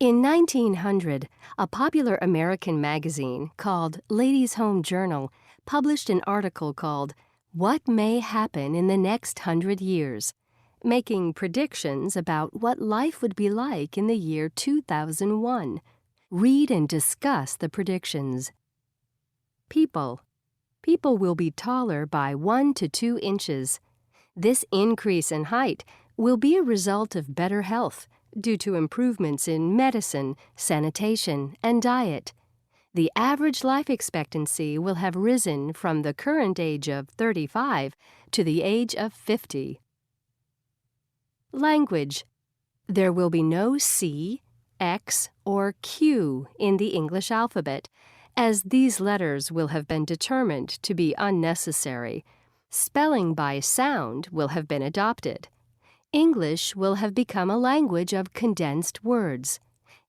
In 1900, a popular American magazine called Ladies' Home Journal published an article called What May Happen in the Next 100 Years, making predictions about what life would be like in the year 2001. Read and discuss the predictions. People. People will be taller by 1 to 2 inches. This increase in height will be a result of better health due to improvements in medicine, sanitation, and diet. The average life expectancy will have risen from the current age of 35 to the age of 50. Language. There will be no C, X, or Q in the English alphabet, as these letters will have been determined to be unnecessary. Spelling by sound will have been adopted. English will have become a language of condensed words.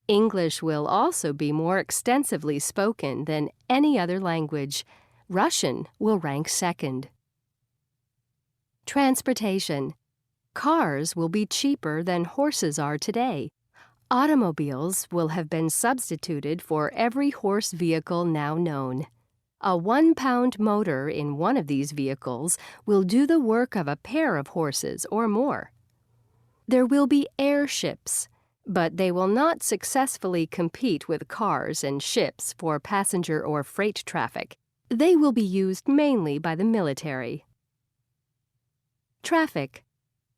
English will also be more extensively spoken than any other language. Russian will rank second. Transportation. Cars will be cheaper than horses are today. Automobiles will have been substituted for every horse vehicle now known. A 1-pound motor in one of these vehicles will do the work of a pair of horses or more. There will be airships, but they will not successfully compete with cars and ships for passenger or freight traffic. They will be used mainly by the military. Traffic.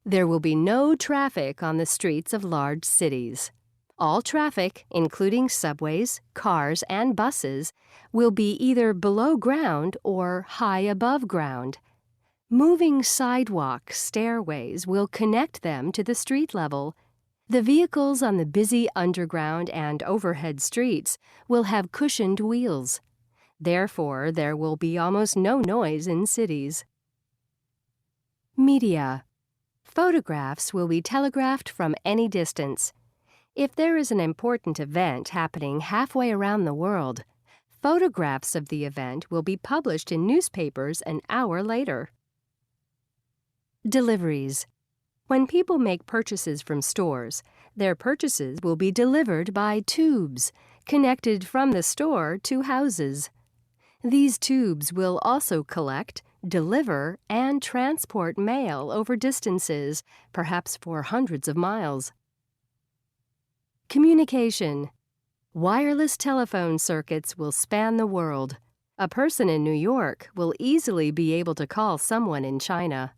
There will be no traffic on the streets of large cities. All traffic, including subways, cars, and buses, will be either below ground or high above ground. Moving sidewalks, stairways will connect them to the street level. The vehicles on the busy underground and overhead streets will have cushioned wheels. Therefore, there will be almost no noise in cities. Media. Photographs will be telegraphed from any distance. If there is an important event happening halfway around the world, photographs of the event will be published in newspapers an hour later. Deliveries. When people make purchases from stores, their purchases will be delivered by tubes, connected from the store to houses. These tubes will also collect, deliver, and transport mail over distances, perhaps for hundreds of miles. Communication. Wireless telephone circuits will span the world. A person in New York will easily be able to call someone in China.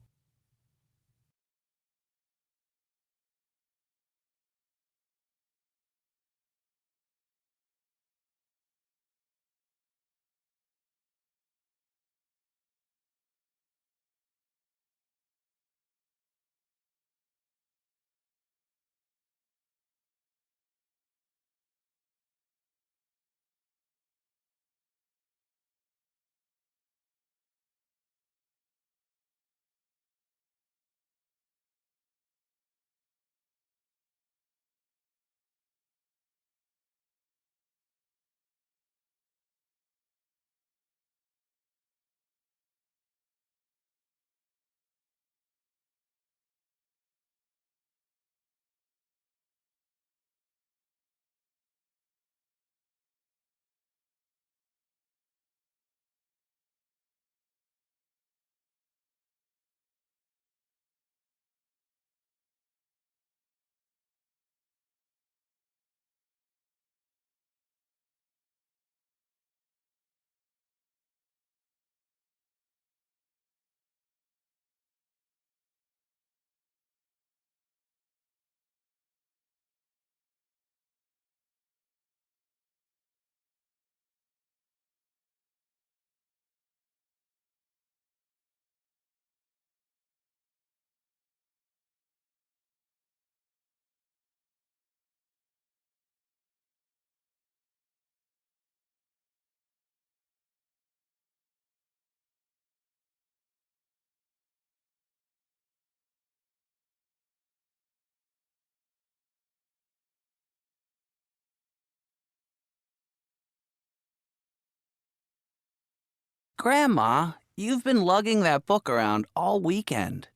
Grandma, you've been lugging that book around all weekend.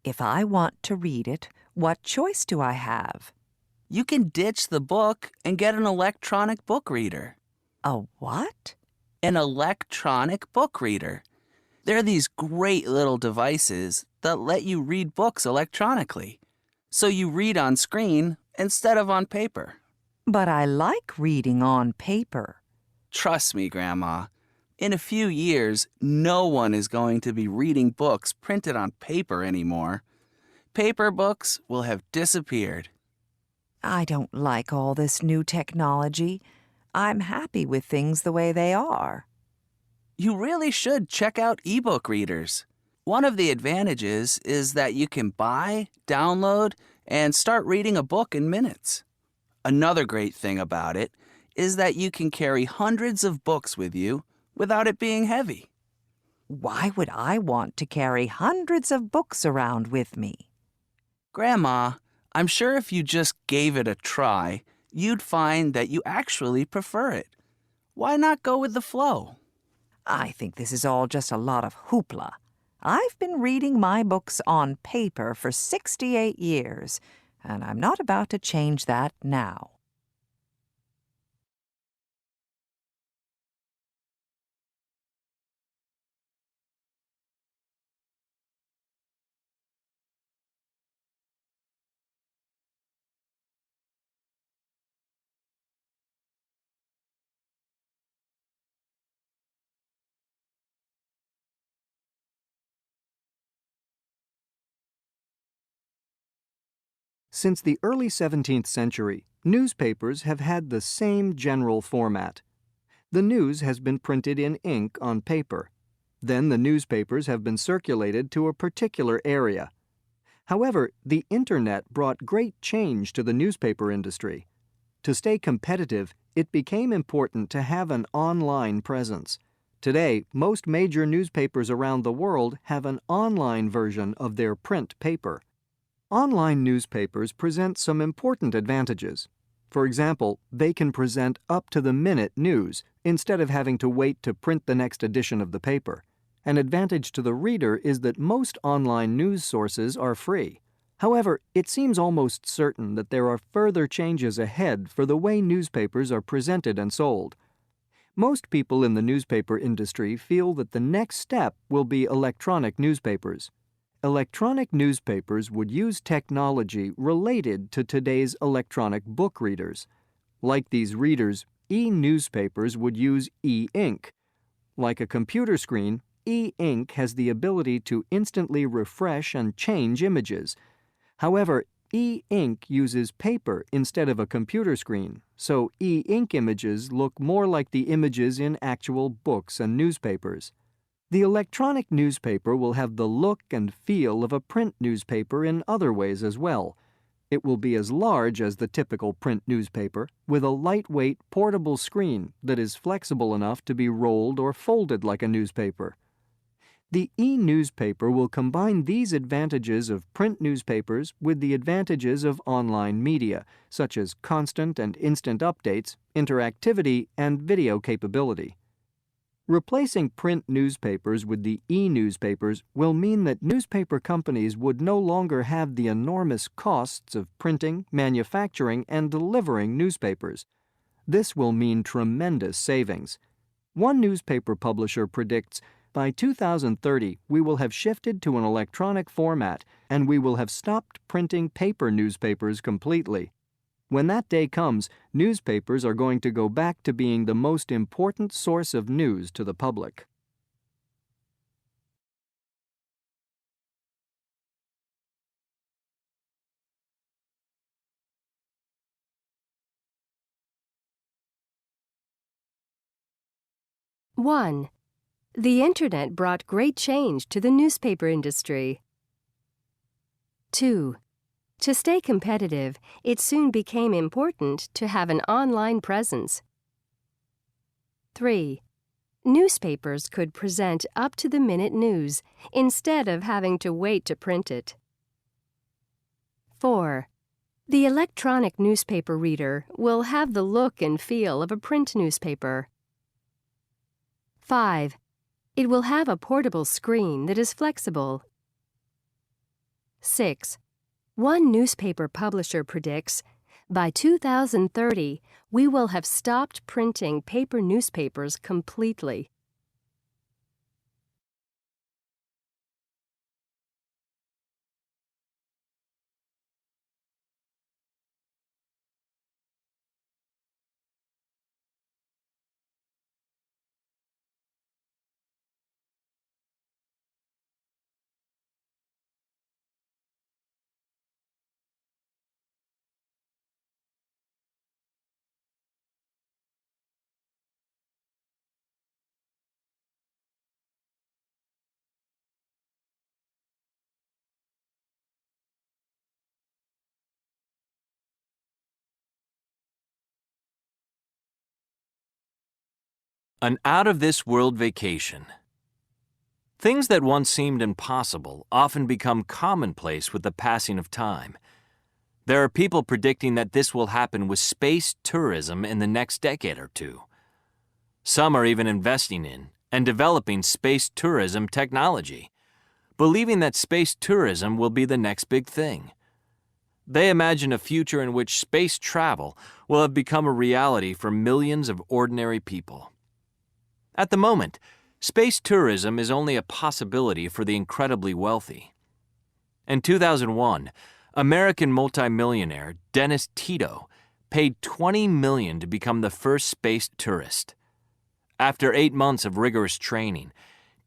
If I want to read it, what choice do I have? You can ditch the book and get an electronic book reader. A what? An electronic book reader. They're these great little devices that let you read books electronically. So you read on screen instead of on paper. But I like reading on paper. Trust me, Grandma. In a few years, no one is going to be reading books printed on paper anymore. Paper books will have disappeared. I don't like all this new technology. I'm happy with things the way they are. You really should check out ebook readers. One of the advantages is that you can buy, download, and start reading a book in minutes. Another great thing about it is that you can carry hundreds of books with you without it being heavy. Why would I want to carry hundreds of books around with me? Grandma, I'm sure if you just gave it a try, you'd find that you actually prefer it. Why not go with the flow? I think this is all just a lot of hoopla. I've been reading my books on paper for 68 years, and I'm not about to change that now. Since the early 17th century, newspapers have had the same general format. The news has been printed in ink on paper. Then the newspapers have been circulated to a particular area. However, the Internet brought great change to the newspaper industry. To stay competitive, it became important to have an online presence. Today, most major newspapers around the world have an online version of their print paper. Online newspapers present some important advantages. For example, they can present up-to-the-minute news instead of having to wait to print the next edition of the paper. An advantage to the reader is that most online news sources are free. However, it seems almost certain that there are further changes ahead for the way newspapers are presented and sold. Most people in the newspaper industry feel that the next step will be electronic newspapers. Electronic newspapers would use technology related to today's electronic book readers. Like these readers, e-newspapers would use e-ink. Like a computer screen, e-ink has the ability to instantly refresh and change images. However, e-ink uses paper instead of a computer screen, so e-ink images look more like the images in actual books and newspapers. The electronic newspaper will have the look and feel of a print newspaper in other ways as well. It will be as large as the typical print newspaper, with a lightweight, portable screen that is flexible enough to be rolled or folded like a newspaper. The e-newspaper will combine these advantages of print newspapers with the advantages of online media, such as constant and instant updates, interactivity, and video capability. Replacing print newspapers with the e-newspapers will mean that newspaper companies would no longer have the enormous costs of printing, manufacturing, and delivering newspapers. This will mean tremendous savings. One newspaper publisher predicts by 2030 we will have shifted to an electronic format and we will have stopped printing paper newspapers completely. When that day comes, newspapers are going to go back to being the most important source of news to the public. One, the Internet brought great change to the newspaper industry. 2. To stay competitive, it soon became important to have an online presence. 3. Newspapers could present up-to-the-minute news instead of having to wait to print it. 4. The electronic newspaper reader will have the look and feel of a print newspaper. 5. It will have a portable screen that is flexible. 6. One newspaper publisher predicts By 2030, we will have stopped printing paper newspapers completely. An out-of-this-world vacation. Things that once seemed impossible often become commonplace with the passing of time. There are people predicting that this will happen with space tourism in the next decade or two. Some are even investing in and developing space tourism technology, believing that space tourism will be the next big thing. They imagine a future in which space travel will have become a reality for millions of ordinary people. At the moment, space tourism is only a possibility for the incredibly wealthy. In 2001, American multimillionaire Dennis Tito paid $20 million to become the first space tourist. After 8 months of rigorous training,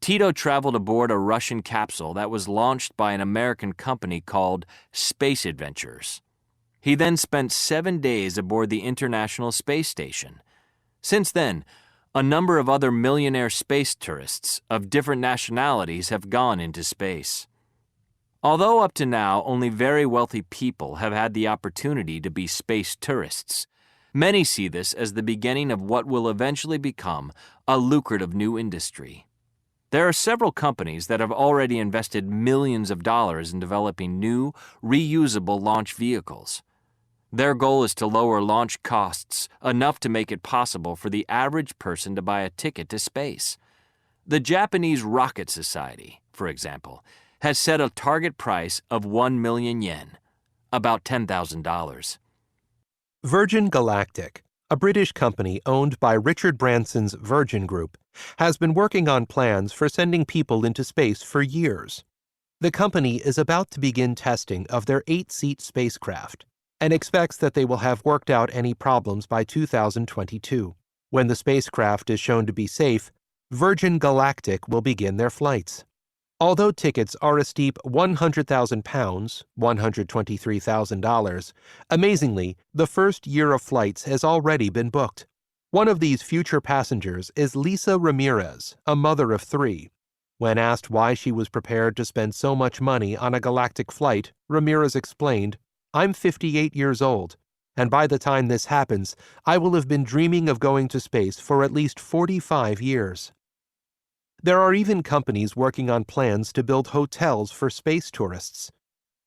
Tito traveled aboard a Russian capsule that was launched by an American company called Space Adventures. He then spent 7 days aboard the International Space Station. Since then, a number of other millionaire space tourists of different nationalities have gone into space. Although up to now only very wealthy people have had the opportunity to be space tourists, many see this as the beginning of what will eventually become a lucrative new industry. There are several companies that have already invested millions of dollars in developing new, reusable launch vehicles. Their goal is to lower launch costs enough to make it possible for the average person to buy a ticket to space. The Japanese Rocket Society, for example, has set a target price of 1 million yen, about $10,000. Virgin Galactic, a British company owned by Richard Branson's Virgin Group, has been working on plans for sending people into space for years. The company is about to begin testing of their 8-seat spacecraft and expects that they will have worked out any problems by 2022. When the spacecraft is shown to be safe, Virgin Galactic will begin their flights. Although tickets are a steep £100,000, $123,000, amazingly, the first year of flights has already been booked. One of these future passengers is Lisa Ramirez, a mother of 3. When asked why she was prepared to spend so much money on a galactic flight, Ramirez explained, "I'm 58 years old, and by the time this happens, I will have been dreaming of going to space for at least 45 years." There are even companies working on plans to build hotels for space tourists.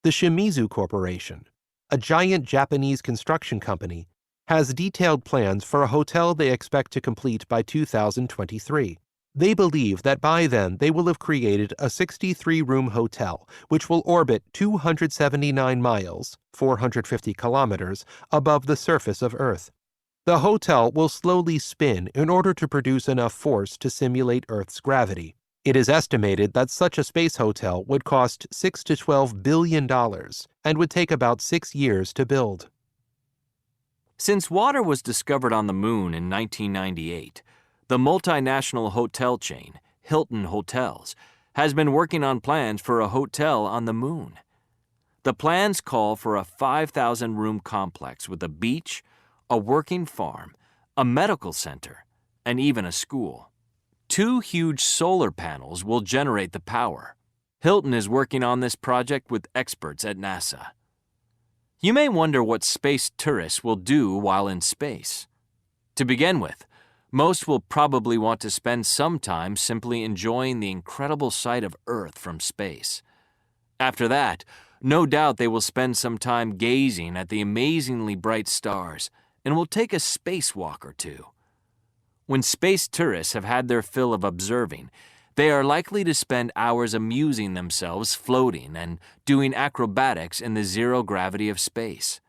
The Shimizu Corporation, a giant Japanese construction company, has detailed plans for a hotel they expect to complete by 2023. They believe that by then they will have created a 63-room hotel which will orbit 279 miles, 450 kilometers, above the surface of Earth. The hotel will slowly spin in order to produce enough force to simulate Earth's gravity. It is estimated that such a space hotel would cost $6 to $12 billion and would take about 6 years to build. Since water was discovered on the moon in 1998, the multinational hotel chain, Hilton Hotels, has been working on plans for a hotel on the moon. The plans call for a 5,000-room complex with a beach, a working farm, a medical center, and even a school. 2 huge solar panels will generate the power. Hilton is working on this project with experts at NASA. You may wonder what space tourists will do while in space. To begin with, most will probably want to spend some time simply enjoying the incredible sight of Earth from space. After that, no doubt they will spend some time gazing at the amazingly bright stars and will take a spacewalk or two. When space tourists have had their fill of observing, they are likely to spend hours amusing themselves floating and doing acrobatics in the zero gravity of space.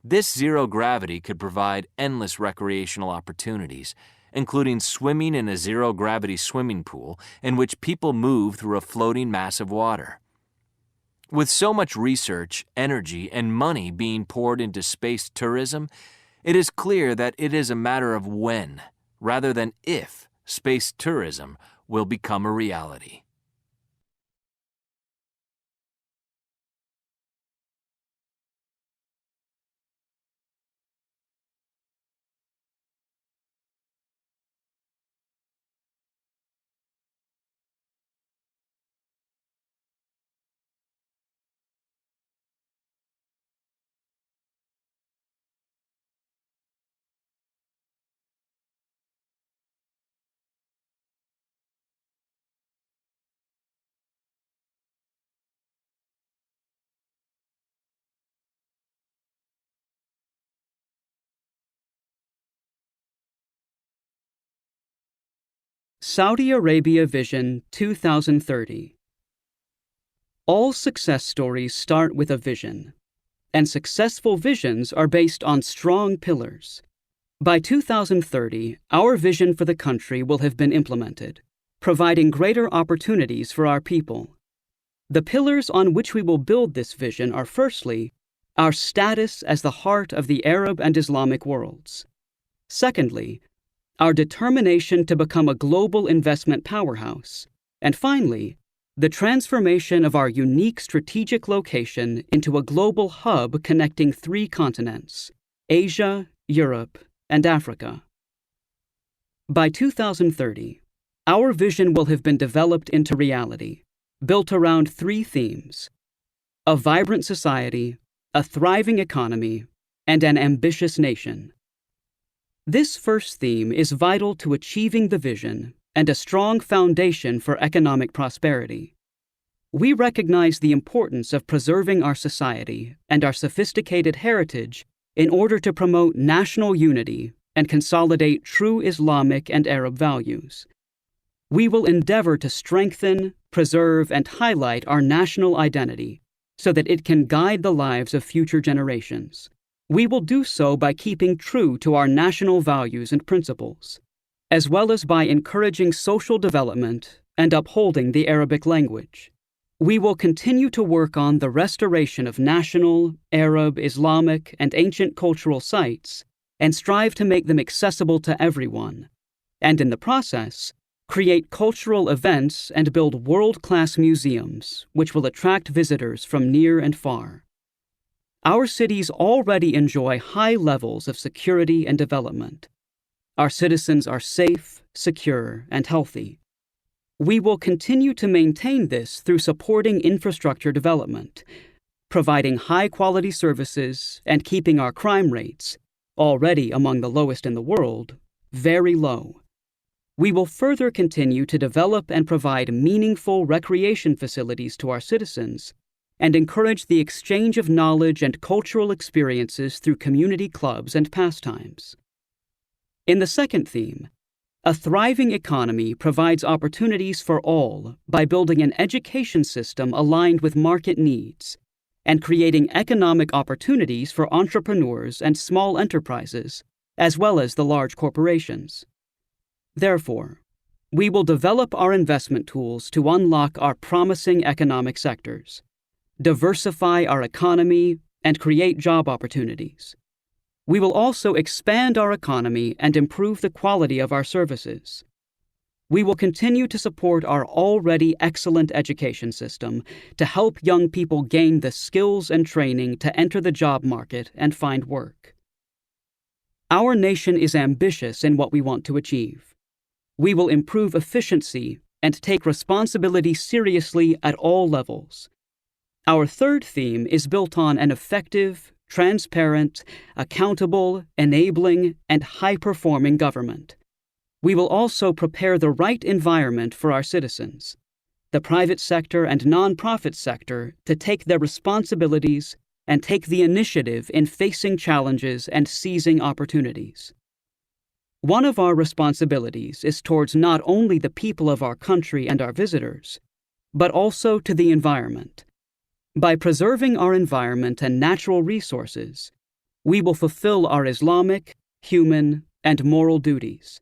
This zero gravity could provide endless recreational opportunities, including swimming in a zero-gravity swimming pool in which people move through a floating mass of water. With so much research, energy, and money being poured into space tourism, it is clear that it is a matter of when, rather than if, space tourism will become a reality. Saudi Arabia Vision 2030. All success stories start with a vision, and successful visions are based on strong pillars. By 2030, our vision for the country will have been implemented, providing greater opportunities for our people. The pillars on which we will build this vision are, firstly, our status as the heart of the Arab and Islamic worlds. Secondly, our determination to become a global investment powerhouse. And finally, the transformation of our unique strategic location into a global hub connecting 3 continents, Asia, Europe, and Africa. By 2030, our vision will have been developed into reality, built around 3 themes: a vibrant society, a thriving economy, and an ambitious nation. This first theme is vital to achieving the vision and a strong foundation for economic prosperity. We recognize the importance of preserving our society and our sophisticated heritage in order to promote national unity and consolidate true Islamic and Arab values. We will endeavor to strengthen, preserve, and highlight our national identity so that it can guide the lives of future generations. We will do so by keeping true to our national values and principles, as well as by encouraging social development and upholding the Arabic language. We will continue to work on the restoration of national, Arab, Islamic, and ancient cultural sites and strive to make them accessible to everyone, and in the process, create cultural events and build world-class museums which will attract visitors from near and far. Our cities already enjoy high levels of security and development. Our citizens are safe, secure, and healthy. We will continue to maintain this through supporting infrastructure development, providing high-quality services, and keeping our crime rates, already among the lowest in the world, very low. We will further continue to develop and provide meaningful recreation facilities to our citizens and encourage the exchange of knowledge and cultural experiences through community clubs and pastimes. In the second theme, a thriving economy provides opportunities for all by building an education system aligned with market needs and creating economic opportunities for entrepreneurs and small enterprises, as well as the large corporations. Therefore, we will develop our investment tools to unlock our promising economic sectors, diversify our economy, and create job opportunities. We will also expand our economy and improve the quality of our services. We will continue to support our already excellent education system to help young people gain the skills and training to enter the job market and find work. Our nation is ambitious in what we want to achieve. We will improve efficiency and take responsibility seriously at all levels. Our third theme is built on an effective, transparent, accountable, enabling, and high-performing government. We will also prepare the right environment for our citizens, the private sector and nonprofit sector, to take their responsibilities and take the initiative in facing challenges and seizing opportunities. One of our responsibilities is towards not only the people of our country and our visitors, but also to the environment. By preserving our environment and natural resources, We will fulfill our Islamic, human, and moral duties.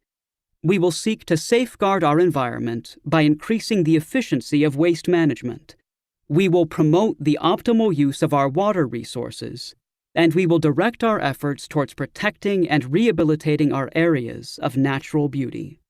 We will seek to safeguard our environment by increasing the efficiency of waste management. We will promote the optimal use of our water resources, and we will direct our efforts towards protecting and rehabilitating our areas of natural beauty.